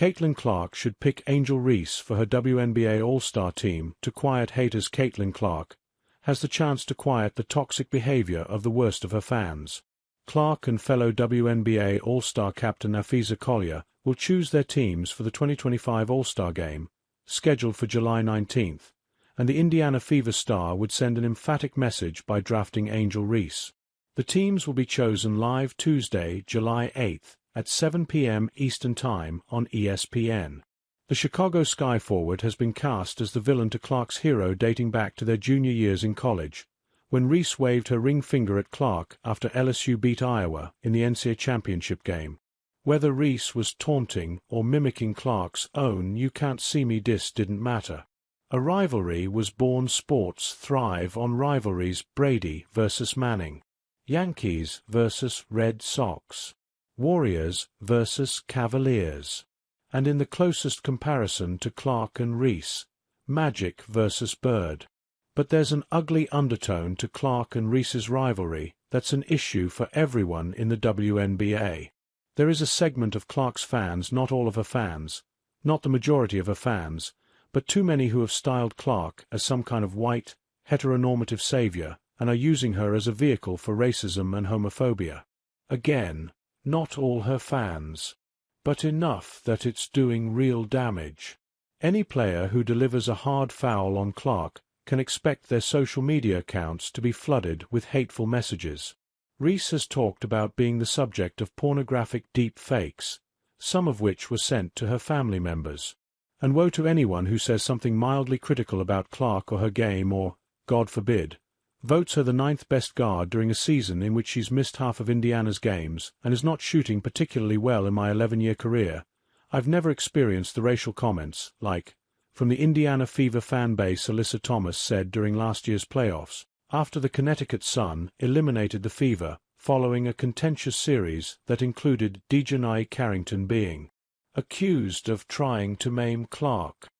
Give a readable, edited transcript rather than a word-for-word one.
Caitlin Clark should pick Angel Reese for her WNBA All-Star team to quiet haters. Caitlin Clark has the chance to quiet the toxic behavior of the worst of her fans. Clark and fellow WNBA All-Star captain Afisa Collier will choose their teams for the 2025 All-Star Game, scheduled for July 19, and the Indiana Fever star would send an emphatic message by drafting Angel Reese. The teams will be chosen live Tuesday, July 8, at 7 p.m. Eastern Time on ESPN. The Chicago Sky forward has been cast as the villain to Clark's hero dating back to their junior years in college, when Reese waved her ring finger at Clark after LSU beat Iowa in the NCAA championship game. Whether Reese was taunting or mimicking Clark's own "you can't see me" diss didn't matter. A rivalry was born. Sports thrive on rivalries. Brady versus Manning. Yankees versus Red Sox. Warriors versus Cavaliers. And in the closest comparison to Clark and Reese, Magic versus Bird. But there's an ugly undertone to Clark and Reese's rivalry that's an issue for everyone in the WNBA. There is a segment of Clark's fans, not all of her fans, not the majority of her fans, but too many, who have styled Clark as some kind of white, heteronormative savior and are using her as a vehicle for racism and homophobia. Again, not all her fans, but enough that it's doing real damage. Any player who delivers a hard foul on Clark can expect their social media accounts to be flooded with hateful messages. Reese has talked about being the subject of pornographic deep fakes, some of which were sent to her family members. And woe to anyone who says something mildly critical about Clark or her game or, God forbid, votes her the 9th best guard during a season in which she's missed half of Indiana's games and is not shooting particularly well. In my 11-year career, I've never experienced the racial comments, like, from the Indiana Fever fan base. Alyssa Thomas said during last year's playoffs, after the Connecticut Sun eliminated the Fever, following a contentious series that included Dejanai Carrington being accused of trying to maim Clark.